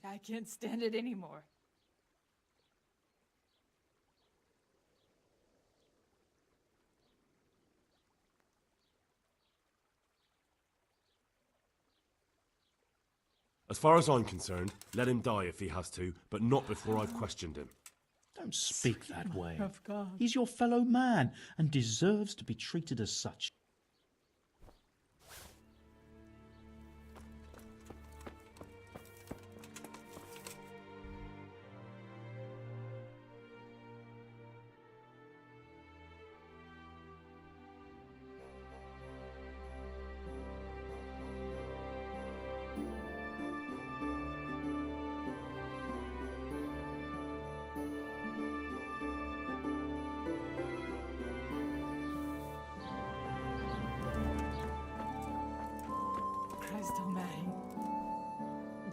I can't stand it anymore. As far as I'm concerned, let him die if he has to, but not before I've questioned him. Don't speak that way. Of God. He's your fellow man and deserves to be treated as such. Christ almighty.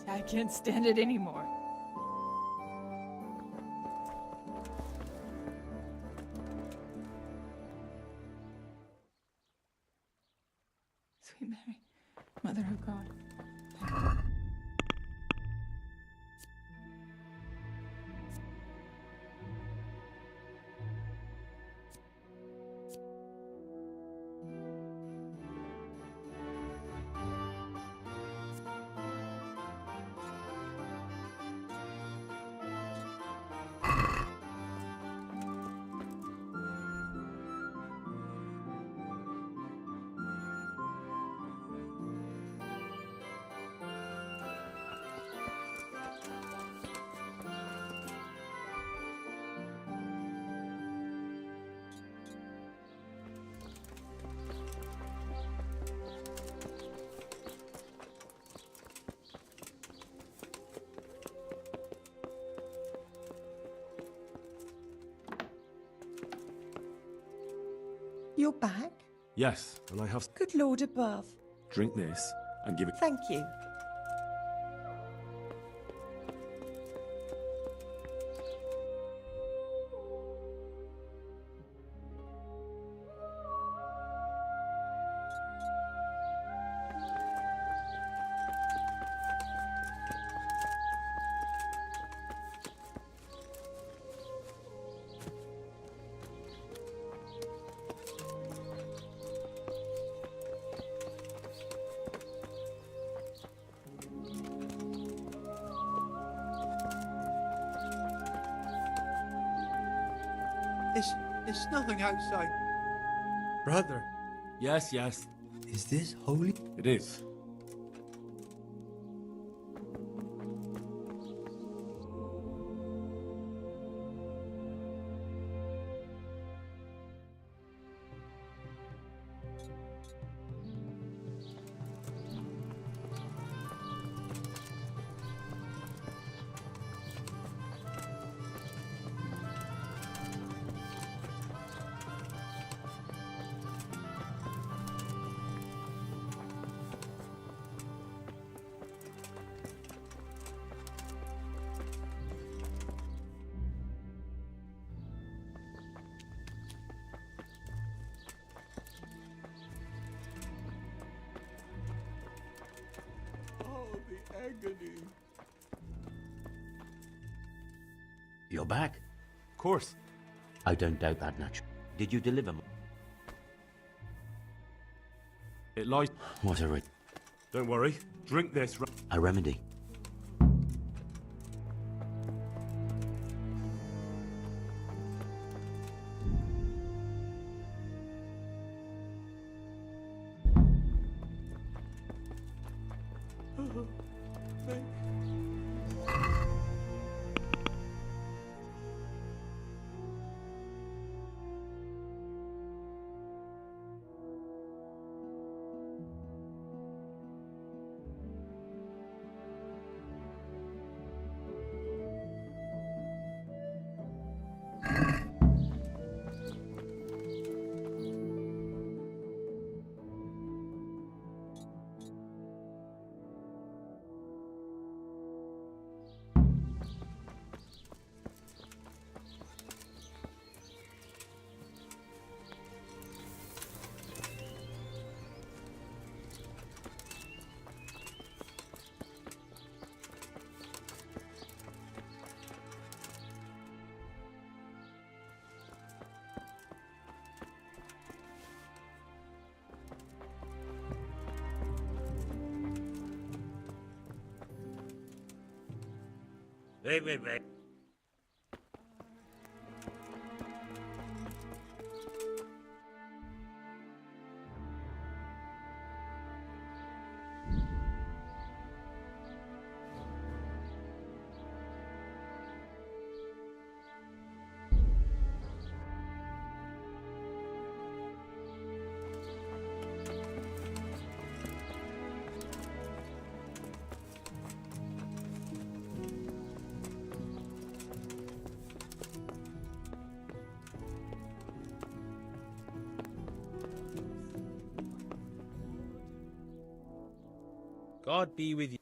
I can't stand it anymore. Sweet Mary, Mother of God. You're back? Yes, and I have... Good Lord above. Drink this and give it... Thank you. There's nothing outside. Brother, Yes, yes, is this holy? it is. Oh, the agony. You're back? Of course. I don't doubt that, naturally. Did you deliver? It lies... What a Don't worry. Drink this... a remedy. Wait. God be with you.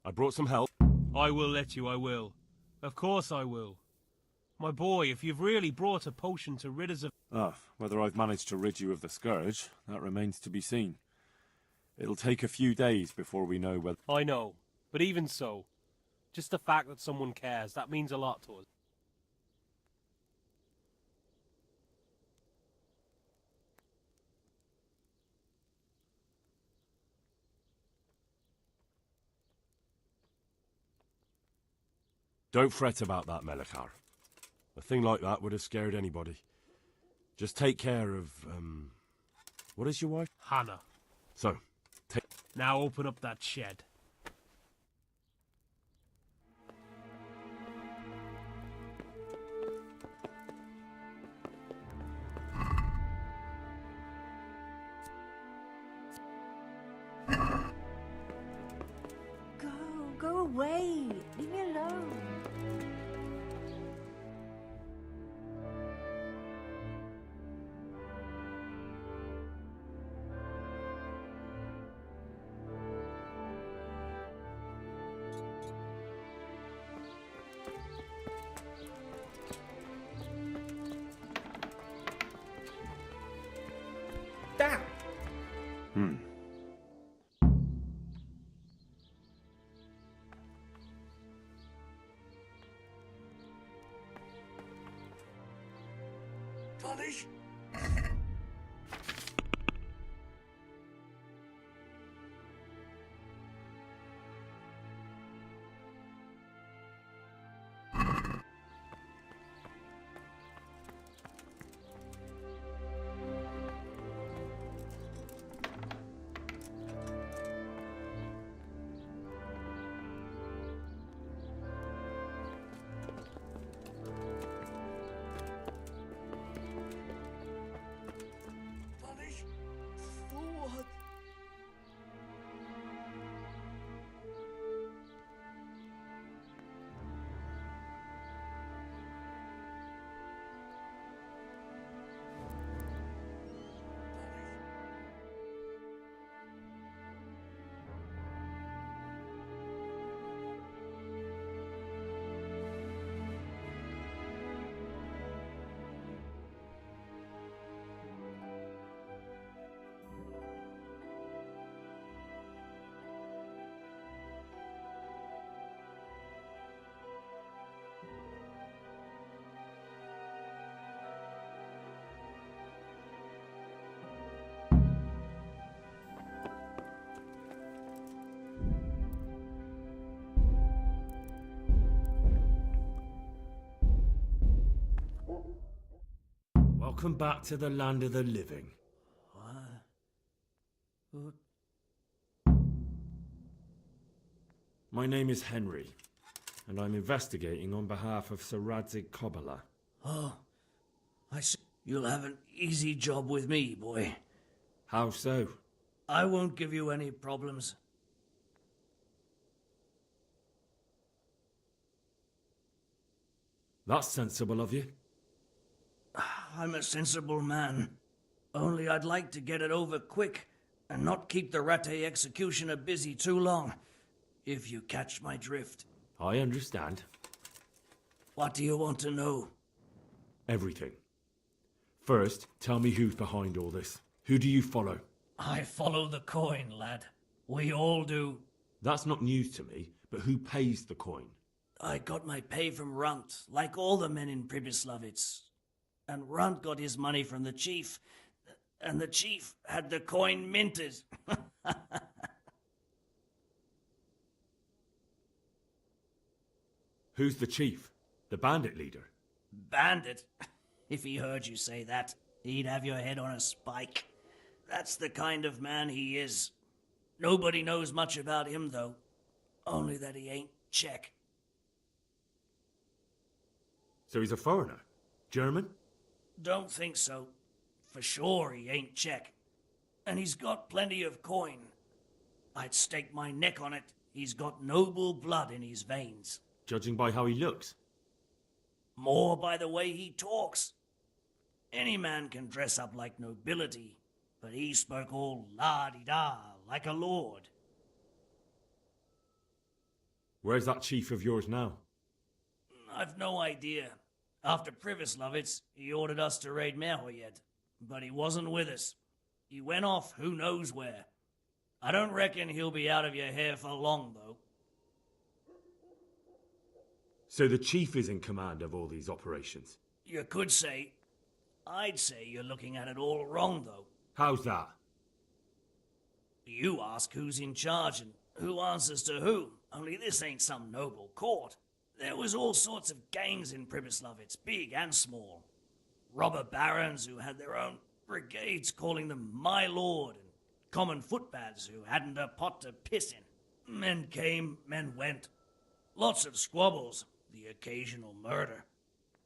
I brought some help. I will let you, I will. Of course I will. My boy, if you've really brought a potion to rid us of... Ah, whether I've managed to rid you of the scourge, that remains to be seen. It'll take a few days before we know whether... I know, but even so, just the fact that someone cares, that means a lot to us. Don't fret about that, Melechar. A thing like that would have scared anybody. Just take care of, what is your wife? Hannah, So, take... now open up that shed. Go away. Leave me alone. Punish? Punish? For what? Welcome back to the land of the living. My name is Henry, and I'm investigating on behalf of Sir Radzig Kobyla. Oh, I see. You'll have an easy job with me, boy. How so? I won't give you any problems. That's sensible of you. I'm a sensible man. Only I'd like to get it over quick and not keep the Rattay executioner busy too long, if you catch my drift. I understand. What do you want to know? Everything. First, tell me who's behind all this. Who do you follow? I follow the coin, lad. We all do. That's not news to me, but who pays the coin? I got my pay from Runt, like all the men in Pribyslavitz. And Runt got his money from the chief, and the chief had the coin minted. Who's the chief? The bandit leader? Bandit? If he heard you say that, he'd have your head on a spike. That's the kind of man he is. Nobody knows much about him, though. Only that he ain't Czech. So he's a foreigner? German? Don't think so. For sure he ain't Czech. And he's got plenty of coin. I'd stake my neck on it. He's got noble blood in his veins. Judging by how he looks? More by the way he talks. Any man can dress up like nobility, but he spoke all la-di-da, like a lord. Where's that chief of yours now? I've no idea. After Pribyslavitz, he ordered us to raid Merhoyed, but he wasn't with us. He went off who knows where. I don't reckon he'll be out of your hair for long, though. So the chief is in command of all these operations? You could say. I'd say you're looking at it all wrong, though. How's that? You ask who's in charge and who answers to who, only this ain't some noble court. There was all sorts of gangs in Pribyslavitz, big and small. Robber barons who had their own brigades calling them my lord, and common footpads who hadn't a pot to piss in. Men came, men went. Lots of squabbles, the occasional murder.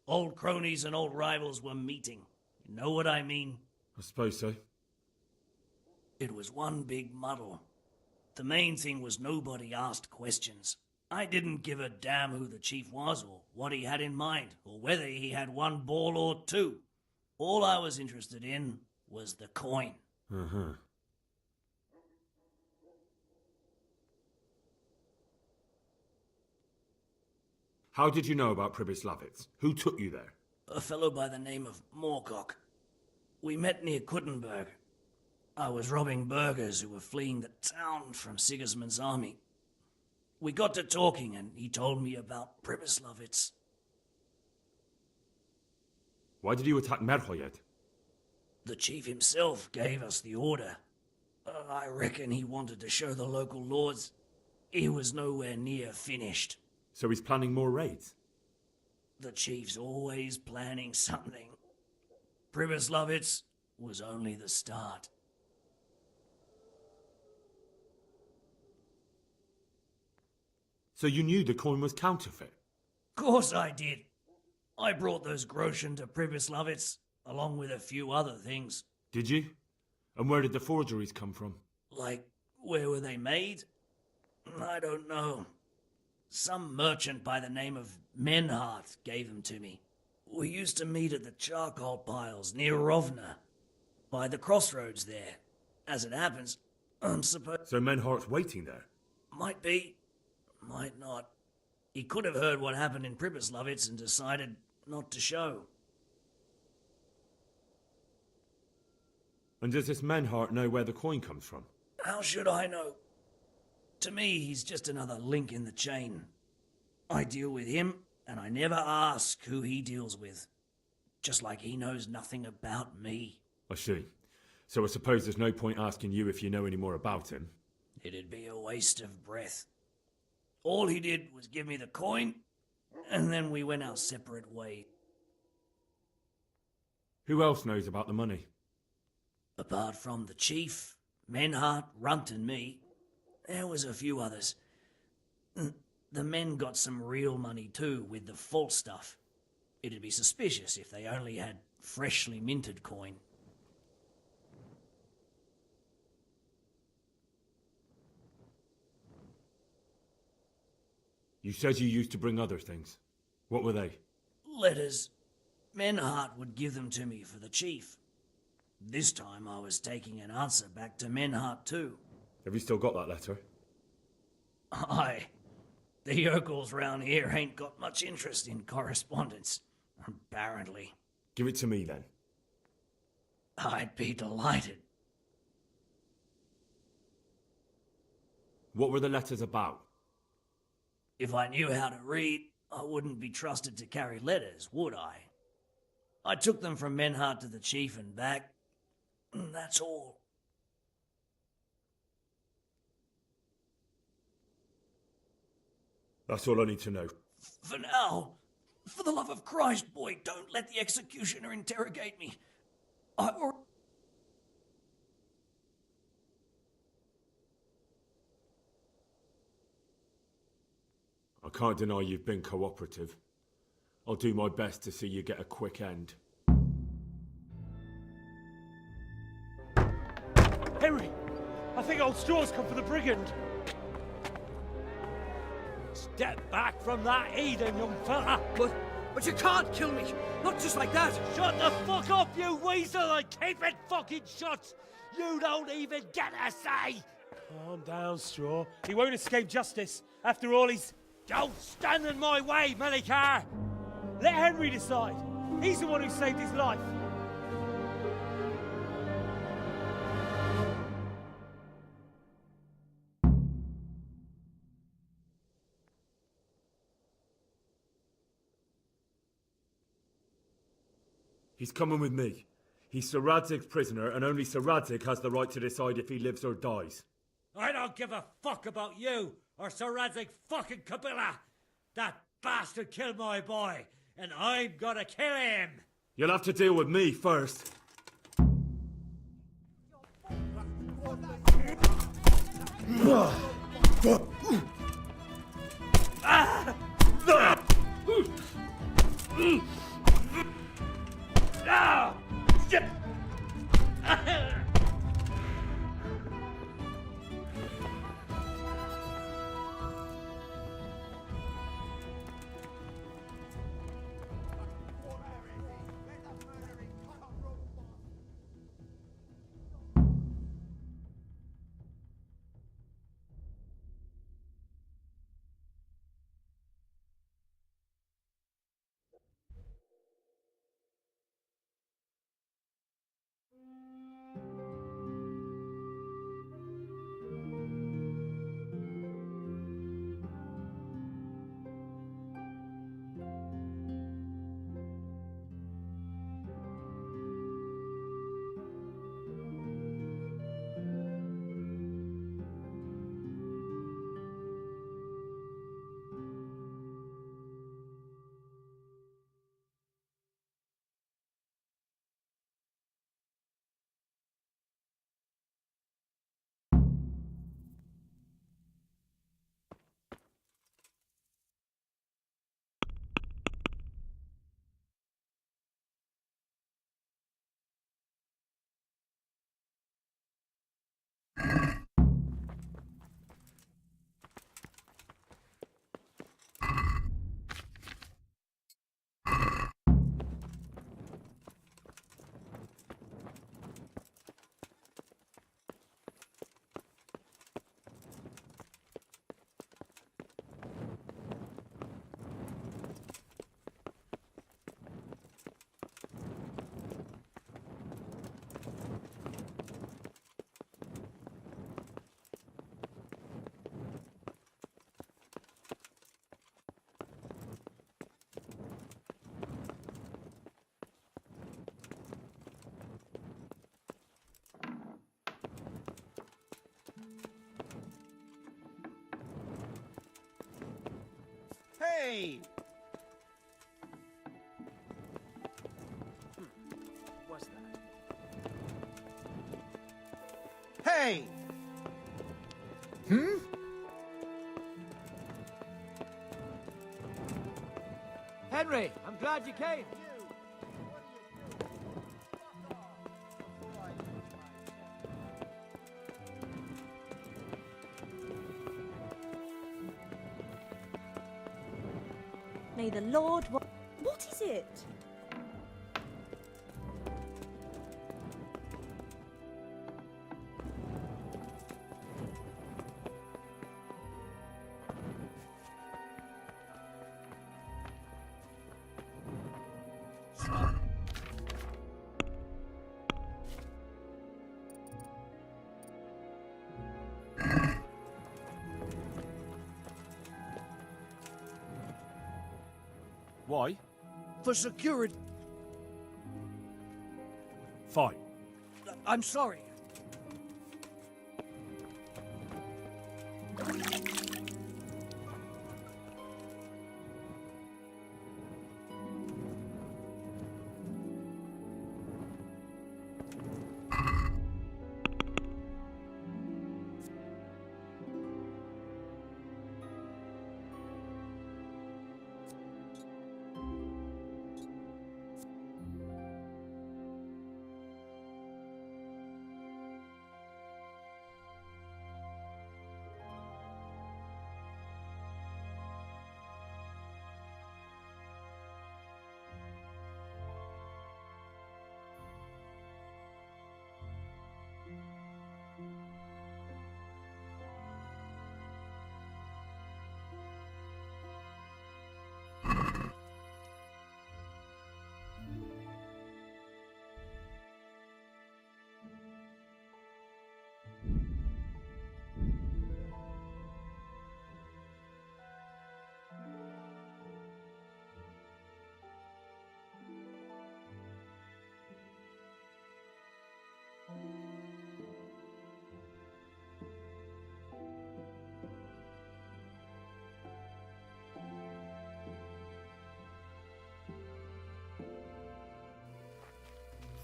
Old cronies and old rivals were meeting. You know what I mean? I suppose so. It was one big muddle. The main thing was nobody asked questions. I didn't give a damn who the chief was, or what he had in mind, or whether he had one ball or two. All I was interested in was the coin. Uh-huh. How did you know about Pribyslavitz? Who took you there? A fellow by the name of Moorcock. We met near Kuttenberg. I was robbing burghers who were fleeing the town from Sigismund's army. We got to talking and he told me about Pribyslavitz. Why did you attack Merhoyed? The chief himself gave us the order. I reckon he wanted to show the local lords he was nowhere near finished. So he's planning more raids? The chief's always planning something. Pribyslavitz was only the start. So you knew the coin was counterfeit? Course I did. I brought those groschen to Pribyslavitz, along with a few other things. Did you? And where did the forgeries come from? Like, where were they made? I don't know. Some merchant by the name of Menhart gave them to me. We used to meet at the charcoal piles near Rovna, by the crossroads there. As it happens, I'm supposed... So Menhart's waiting there? Might be, might not. He could have heard what happened in Pribyslavitz and decided not to show. And does this Menhart know where the coin comes from? How should I know? To me, he's just another link in the chain. I deal with him, and I never ask who he deals with. Just like he knows nothing about me. I see. So I suppose there's no point asking you if you know any more about him. It'd be a waste of breath. All he did was give me the coin, and then we went our separate ways. Who else knows about the money? Apart from the chief, Menhart, Runt and me, there was a few others. The men got some real money too, with the false stuff. It'd be suspicious if they only had freshly minted coin. You said you used to bring other things. What were they? Letters. Menhart would give them to me for the chief. This time I was taking an answer back to Menhart too. Have you still got that letter? Aye. The yokels round here ain't got much interest in correspondence, apparently. Give it to me then. I'd be delighted. What were the letters about? If I knew how to read, I wouldn't be trusted to carry letters, would I? I took them from Menhart to the chief and back. That's all. That's all I need to know. For now, for the love of Christ, boy, don't let the executioner interrogate me. I can't deny you've been cooperative. I'll do my best to see you get a quick end. Henry! I think old Straw's come for the brigand. Step back from that Eden, young fella. But you can't kill me. Not just like that. Shut the fuck up, you weasel, and keep it fucking shut. You don't even get a say. Calm down, Straw. He won't escape justice. After all, he's... Don't stand in my way, Melikar. Let Henry decide. He's the one who saved his life. He's coming with me. He's Sir Radzig's prisoner, and only Sir Radzig has the right to decide if he lives or dies. I don't give a fuck about you or Sir Radzig fucking Kabila. That bastard killed my boy, and I'm gonna kill him. You'll have to deal with me first. Hey! What's that? Hey! Henry, I'm glad you came. May the Lord... What is it? Why? For security. Fine. I'm sorry.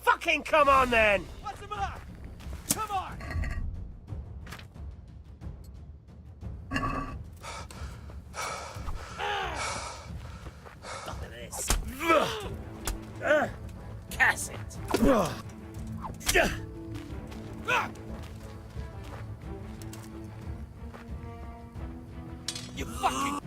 Fucking come on then! What's the matter? Come on! Look at this. Cass it. You fucking...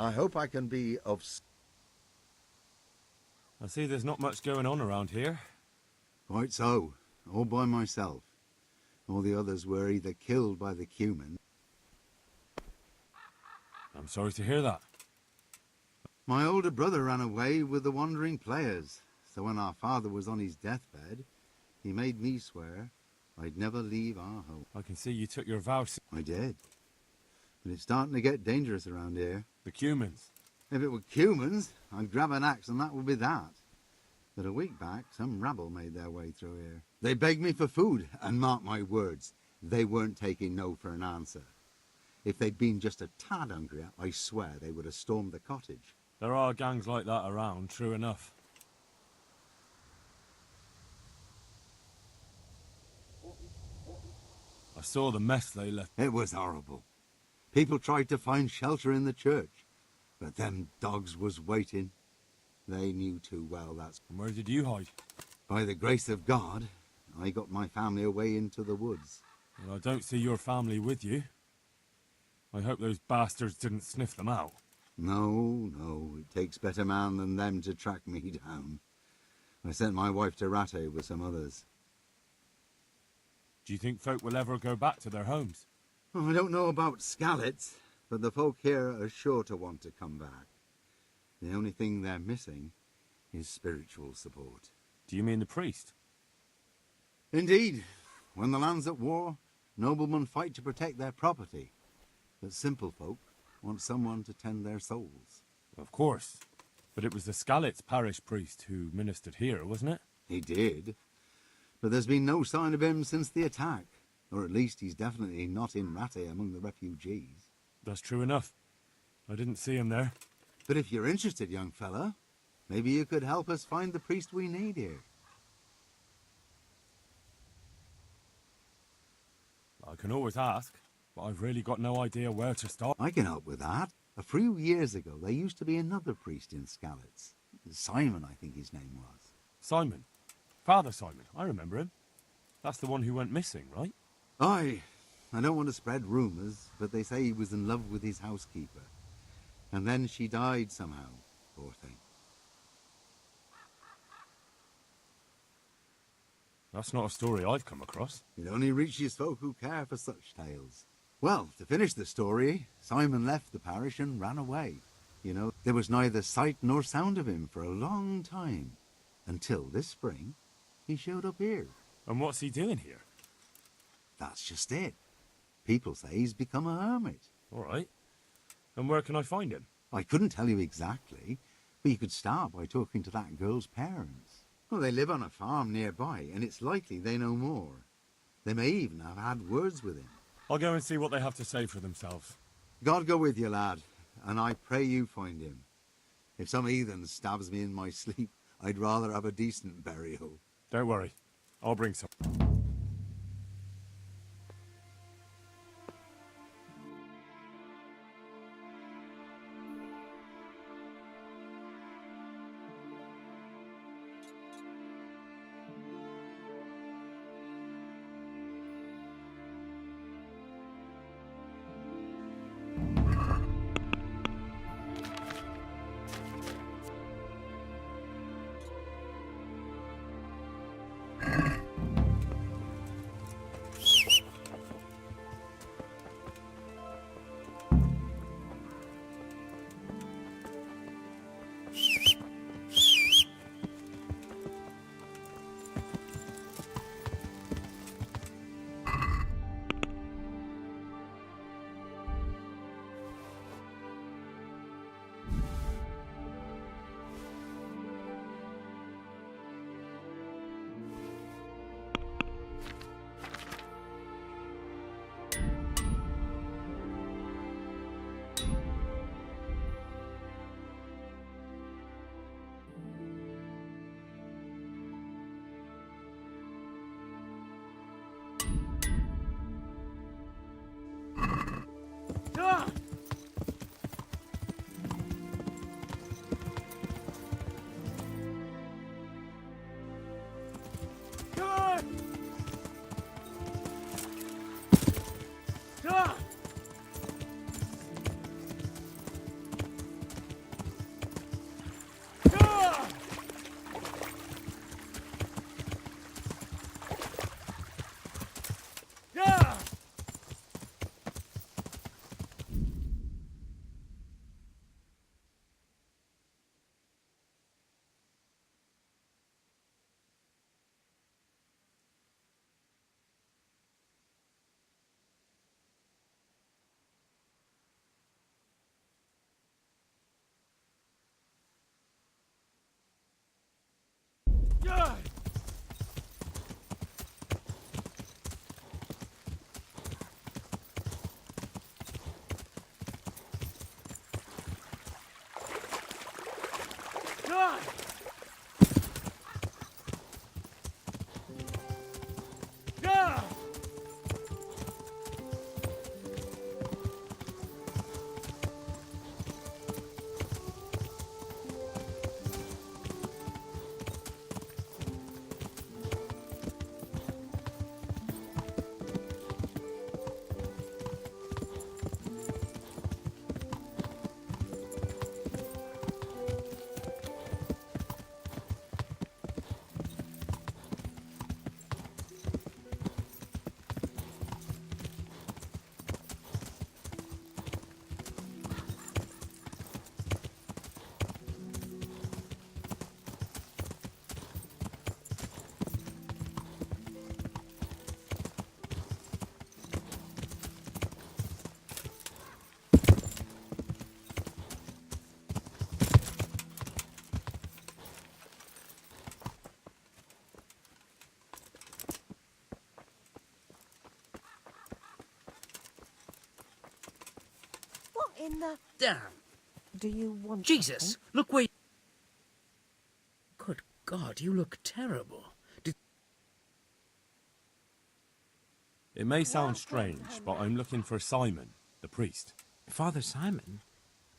I hope I can be of... I see there's not much going on around here. Quite so. All by myself. All the others were either killed by the Cumin... I'm sorry to hear that. My older brother ran away with the wandering players, so when our father was on his deathbed, he made me swear I'd never leave our home. I can see you took your vows. I did. But it's starting to get dangerous around here. The Cumins. If it were humans, I'd grab an axe and that would be that. But a week back, some rabble made their way through here. They begged me for food, and mark my words, they weren't taking no for an answer. If they'd been just a tad hungrier, I swear they would have stormed the cottage. There are gangs like that around, true enough. I saw the mess they left. It was horrible. People tried to find shelter in the church, but them dogs was waiting. They knew too well that's... And where did you hide? By the grace of God, I got my family away into the woods. Well, I don't see your family with you. I hope those bastards didn't sniff them out. No, it takes better man than them to track me down. I sent my wife to Rattay with some others. Do you think folk will ever go back to their homes? Oh, I don't know about Skallets, but the folk here are sure to want to come back. The only thing they're missing is spiritual support. Do you mean the priest? Indeed. When the land's at war, noblemen fight to protect their property. But simple folk want someone to tend their souls. Of course. But it was the Skallets parish priest who ministered here, wasn't it? He did. But there's been no sign of him since the attack. Or at least he's definitely not in Rattay among the refugees. That's true enough. I didn't see him there. But if you're interested, young fella, maybe you could help us find the priest we need here. I can always ask, but I've really got no idea where to start. I can help with that. A few years ago, there used to be another priest in Skallets. Simon, I think his name was. Simon? Father Simon, I remember him. That's the one who went missing, right? Aye. I don't want to spread rumours, but they say he was in love with his housekeeper. And then she died somehow, poor thing. That's not a story I've come across. It only reaches folk who care for such tales. Well, to finish the story, Simon left the parish and ran away. You know, there was neither sight nor sound of him for a long time. Until this spring, he showed up here. And what's he doing here? That's just it. People say he's become a hermit. All right. And where can I find him? I couldn't tell you exactly, but you could start by talking to that girl's parents. Well, they live on a farm nearby, and it's likely they know more. They may even have had words with him. I'll go and see what they have to say for themselves. God go with you, lad, and I pray you find him. If some heathen stabs me in my sleep, I'd rather have a decent burial. Don't worry. I'll bring some. in the... Damn. Do you want Jesus, something? look where... Good God, you look terrible. It may sound strange, but I'm looking for Simon, the priest. Father Simon?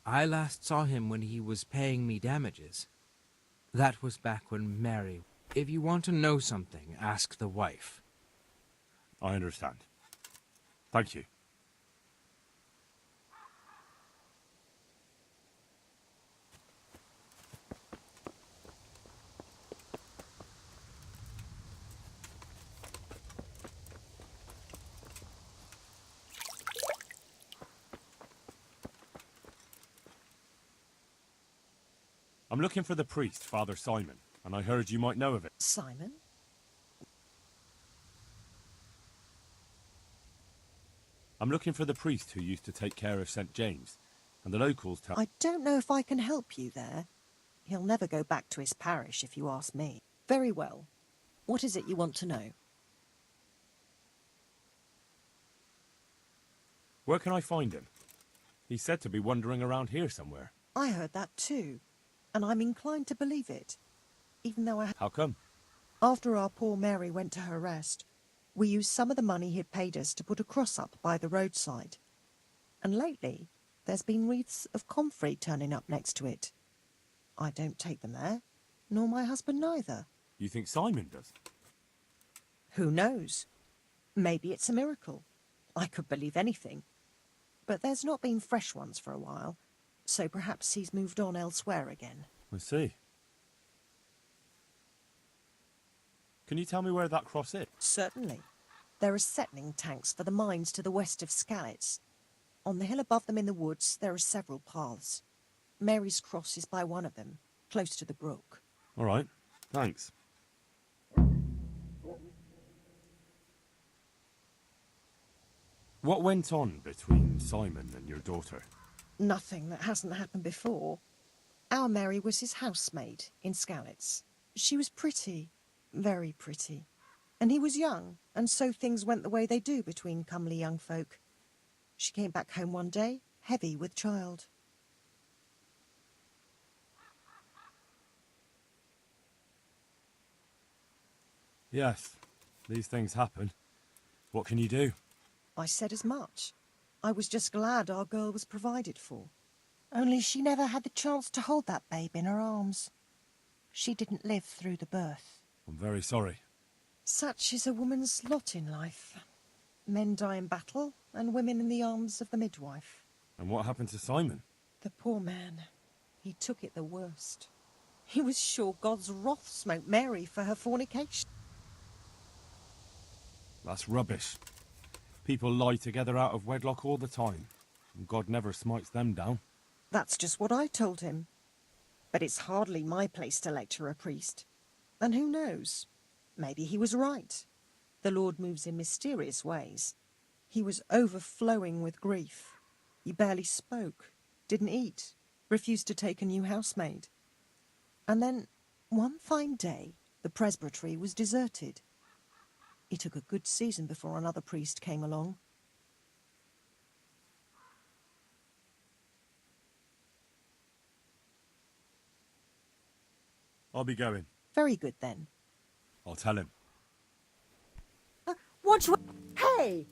I last saw him when he was paying me damages. That was back when Mary... If you want to know something, ask the wife. I understand. Thank you. I'm looking for the priest, Father Simon, and I heard you might know of it. Simon? I'm looking for the priest who used to take care of St. James, and the locals tell... I don't know if I can help you there. He'll never go back to his parish, if you ask me. Very well. What is it you want to know? Where can I find him? He's said to be wandering around here somewhere. I heard that too, and I'm inclined to believe it, even though How come? After our poor Mary went to her rest, we used some of the money he'd paid us to put a cross up by the roadside. And lately, there's been wreaths of comfrey turning up next to it. I don't take them there, nor my husband neither. You think Simon does? Who knows? Maybe it's a miracle. I could believe anything. But there's not been fresh ones for a while, so perhaps he's moved on elsewhere again. I see. Can you tell me where that cross is? Certainly. There are settling tanks for the mines to the west of Skalitz. On the hill above them in the woods, there are several paths. Mary's cross is by one of them, close to the brook. All right, thanks. What went on between Simon and your daughter? Nothing that hasn't happened before. Our Mary was his housemaid in Skalitz. She was pretty, very pretty. And he was young, and so things went the way they do between comely young folk. She came back home one day, heavy with child. Yes, these things happen. What can you do? I said as much. I was just glad our girl was provided for. Only she never had the chance to hold that babe in her arms. She didn't live through the birth. I'm very sorry. Such is a woman's lot in life. Men die in battle, and women in the arms of the midwife. And what happened to Simon? The poor man. He took it the worst. He was sure God's wrath smote Mary for her fornication. That's rubbish. People lie together out of wedlock all the time, and God never smites them down. That's just what I told him. But it's hardly my place to lecture a priest. And who knows? Maybe he was right. The Lord moves in mysterious ways. He was overflowing with grief. He barely spoke, didn't eat, refused to take a new housemaid. And then, one fine day, the presbytery was deserted. It took a good season before another priest came along. I'll be going. Very good, then. I'll tell him. What you... Hey!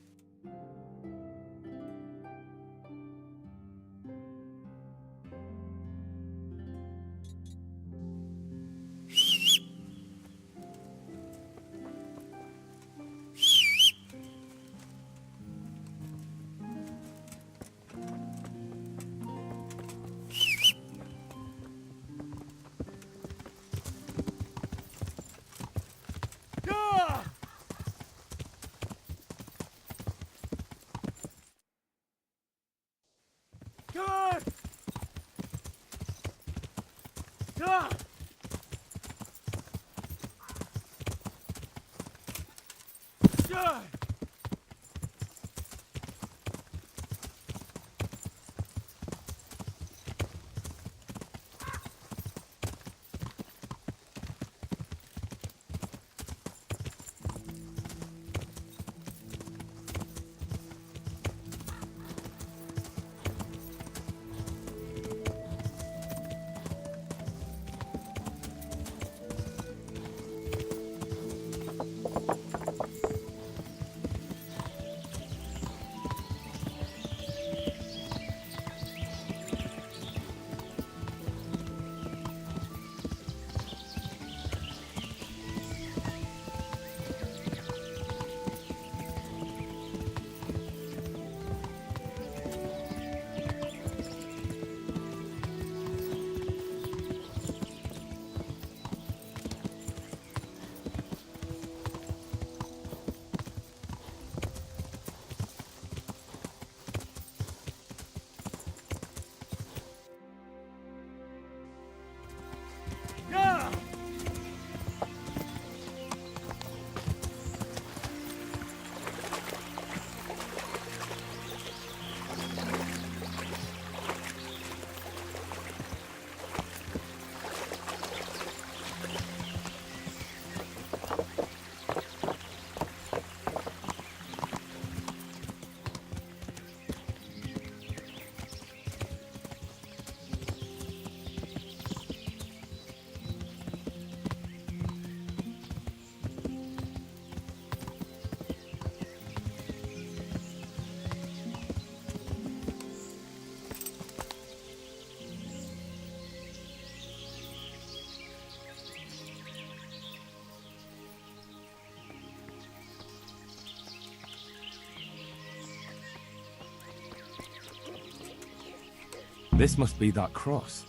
This must be that cross.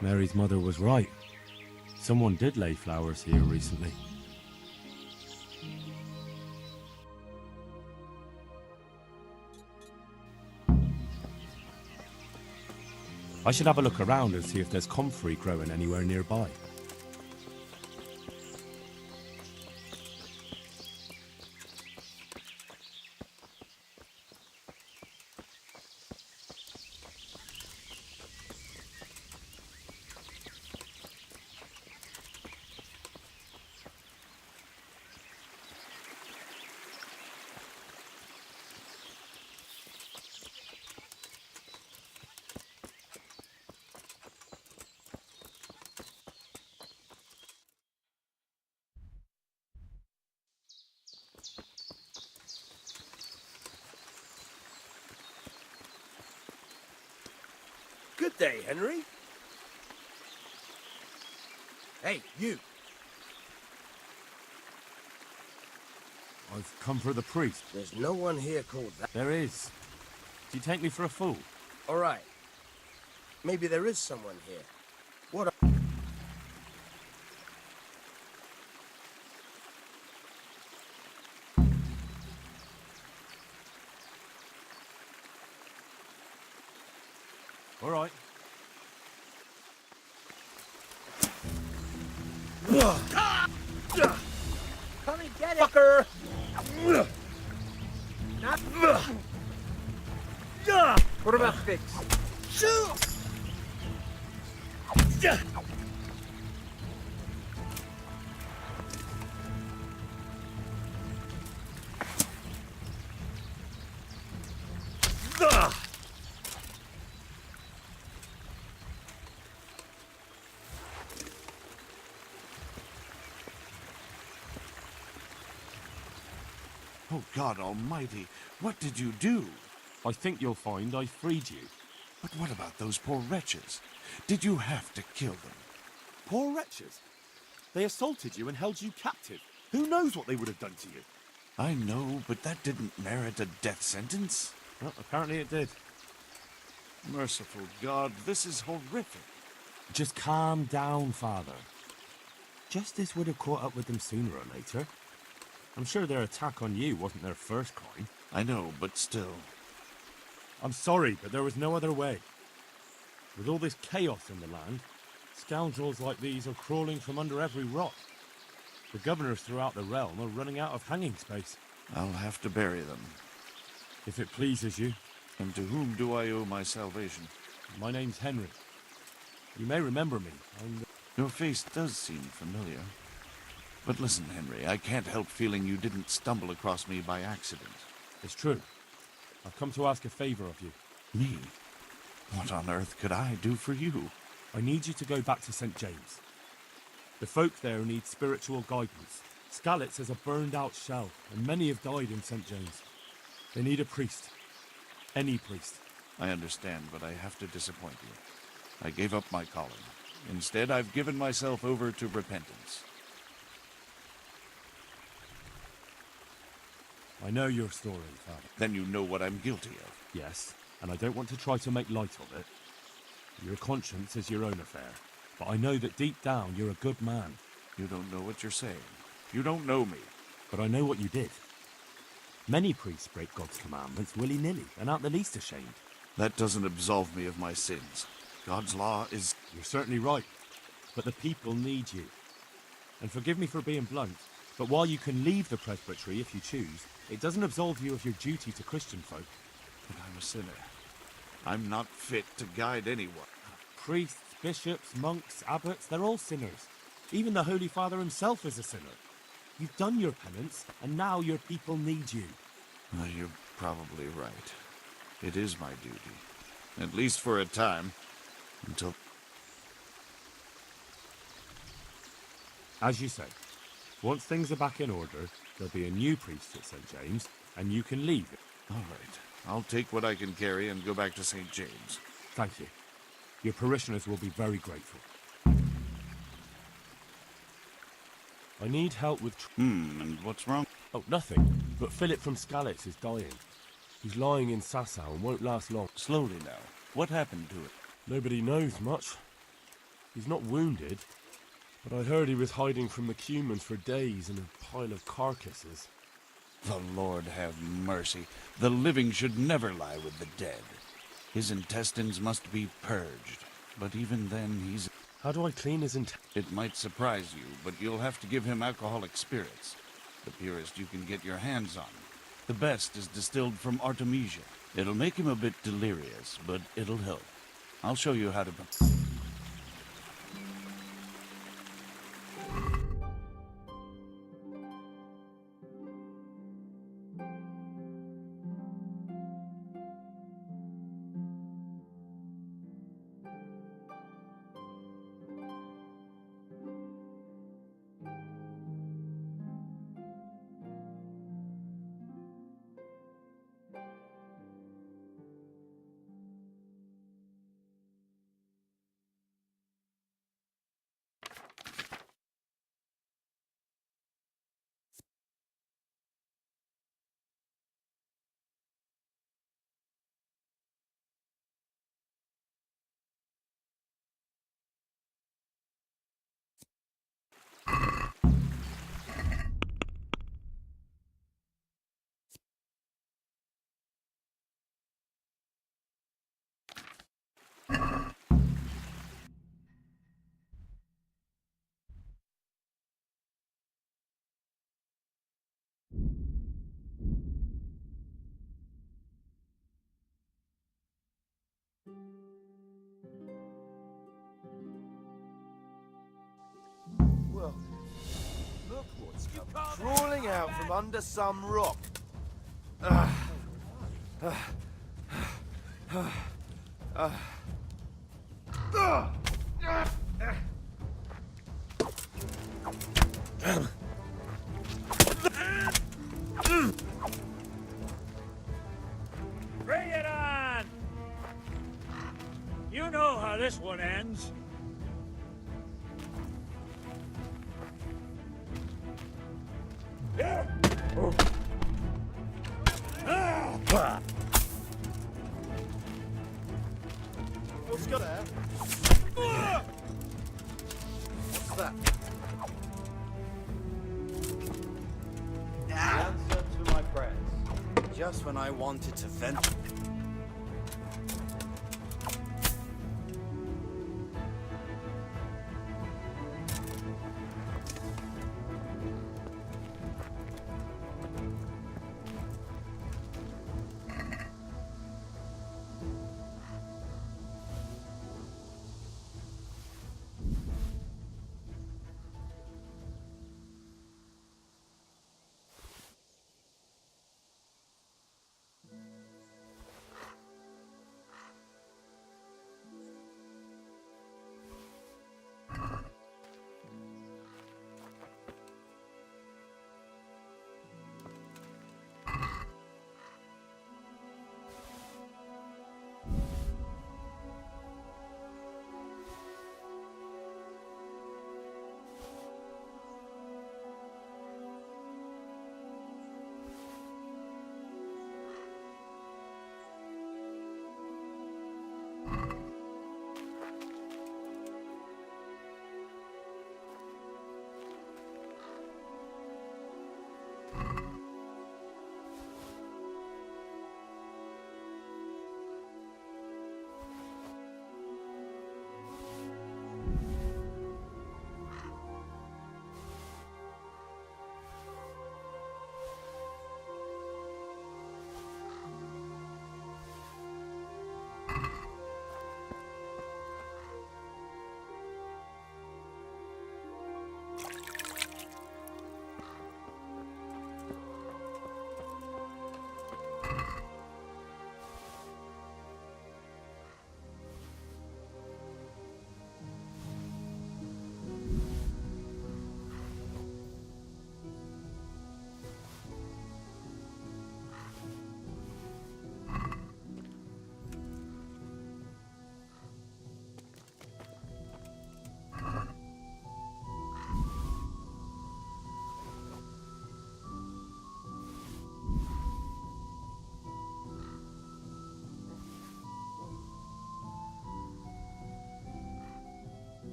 Mary's mother was right. Someone did lay flowers here recently. I should have a look around and see if there's comfrey growing anywhere nearby. Good day, Henry. Hey, you. I've come for the priest. There's no one here called that. There is. Do you take me for a fool? All right. Maybe there is someone here. What? All right. Come and get it, fucker! What about fix? Oh, God Almighty, what did you do? I think you'll find I freed you. But what about those poor wretches? Did you have to kill them? Poor wretches. They assaulted you and held you captive. Who knows what they would have done to you? I know, but that didn't merit a death sentence. Well, apparently it did. Merciful God, this is horrific. Just calm down, Father. Justice would have caught up with them sooner or later. I'm sure their attack on you wasn't their first crime. I know, but still. I'm sorry, but there was no other way. With all this chaos in the land, scoundrels like these are crawling from under every rock. The governors throughout the realm are running out of hanging space. I'll have to bury them. If it pleases you. And to whom do I owe my salvation? My name's Henry. You may remember me. Your face does seem familiar. But listen, Henry, I can't help feeling you didn't stumble across me by accident. It's true. I've come to ask a favor of you. Me? What on earth could I do for you? I need you to go back to St. James. The folk there need spiritual guidance. Skalitz is a burned-out shell, and many have died in St. James. They need a priest. Any priest. I understand, but I have to disappoint you. I gave up my calling. Instead, I've given myself over to repentance. I know your story, Father. Then you know what I'm guilty of. Yes, and I don't want to try to make light of it. Your conscience is your own affair, but I know that deep down you're a good man. You don't know what you're saying. You don't know me. But I know what you did. Many priests break God's commandments willy-nilly and aren't the least ashamed. That doesn't absolve me of my sins. God's law is... You're certainly right, but the people need you. And forgive me for being blunt, but while you can leave the presbytery if you choose, it doesn't absolve you of your duty to Christian folk. But I'm a sinner. I'm not fit to guide anyone. Priests, bishops, monks, abbots, they're all sinners. Even the Holy Father himself is a sinner. You've done your penance, and now your people need you. Well, you're probably right. It is my duty. At least for a time. Until... As you say, once things are back in order, there'll be a new priest at St. James, and you can leave it. All right. I'll take what I can carry and go back to St. James. Thank you. Your parishioners will be very grateful. I need help with... and what's wrong? Oh, nothing. But Philip from Skalitz is dying. He's lying in Sasau and won't last long. Slowly now. What happened to it? Nobody knows much. He's not wounded, but I heard he was hiding from the humans for days in a pile of carcasses. The Lord have mercy. The living should never lie with the dead. His intestines must be purged, but even then he's... How do I clean his It might surprise you, but you'll have to give him alcoholic spirits. The purest you can get your hands on. The best is distilled from Artemisia. It'll make him a bit delirious, but it'll help. I'll show you how to... Well, look what's come crawling out from under some rock. Bring it on! You know how this one ends. What's got there? What's that? The answer to my prayers. Just when I wanted to vent.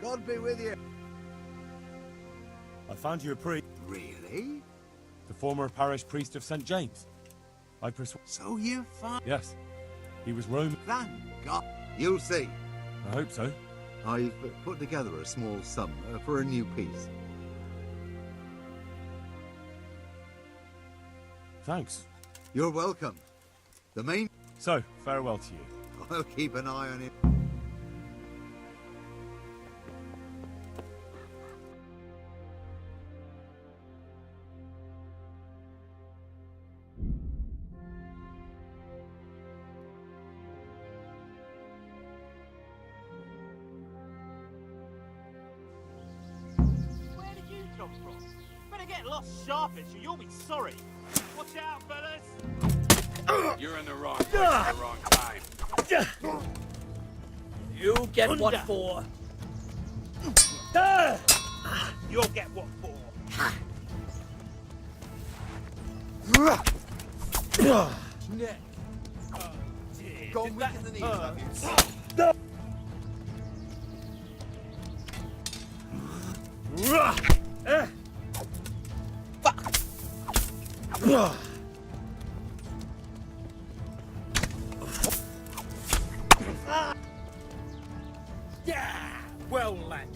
God be with you. I found you a priest. Really? The former parish priest of St. James. I persuaded. So you found... Yes. He was Roman. Thank God. You'll see. I hope so. I've put together a small sum for a new piece. Thanks. You're welcome. The main... So, farewell to you. I'll keep an eye on it. Where did you come from? Better get lost sharpish or you'll be sorry. Watch out, fellas! You're in the wrong place at the wrong time. You get what for? You'll get what for. Nick. Gone weak in the knees, have Yeah, well landed.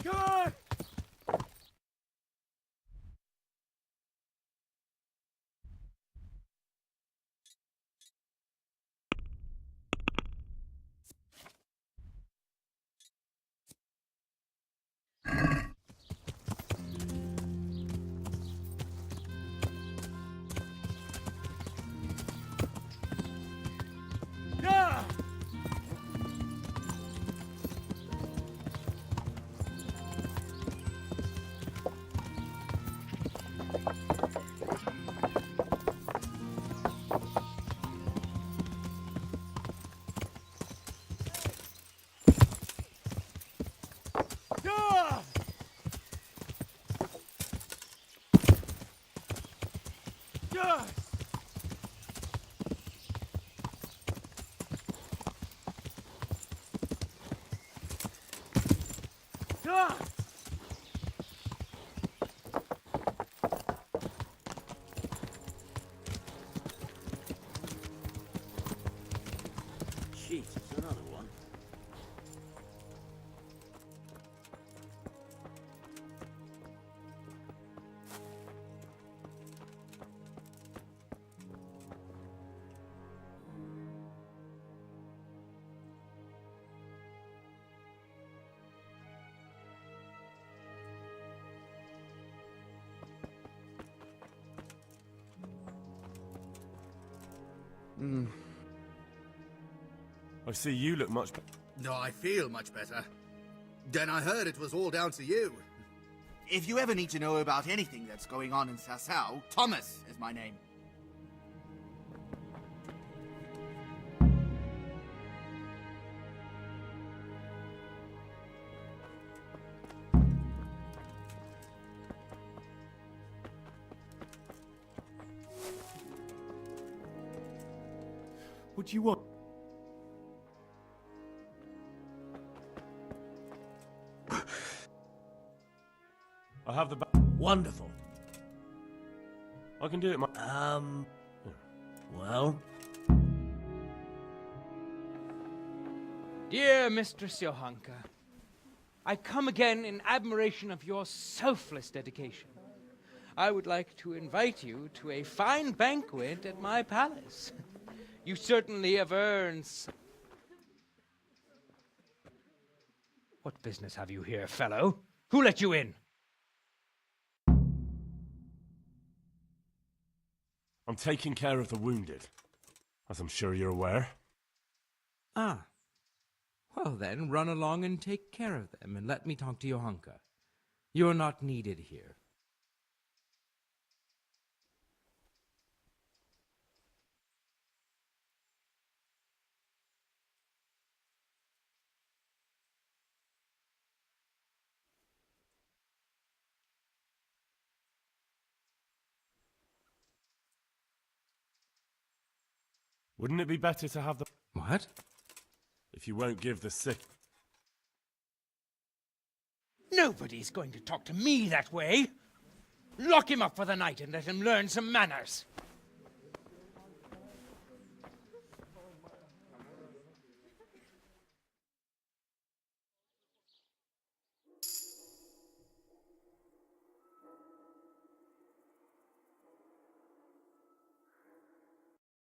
Good! Yeah! Yeah! Yes! Yeah! Jesus, another one. I see you look much better. No, I feel much better. Then I heard it was all down to you. If you ever need to know about anything that's going on in Sasau, Thomas is my name. What do you want? I have the Wonderful. I can do it, Well? Dear Mistress Johanka, I come again in admiration of your selfless dedication. I would like to invite you to a fine banquet at my palace. You certainly have earned... What business have you here, fellow? Who let you in? I'm taking care of the wounded, as I'm sure you're aware. Ah. Well then, run along and take care of them, and let me talk to Johanka. You're not needed here. Wouldn't it be better to have the... What? If you won't give the sick... Nobody's going to talk to me that way. Lock him up for the night and let him learn some manners.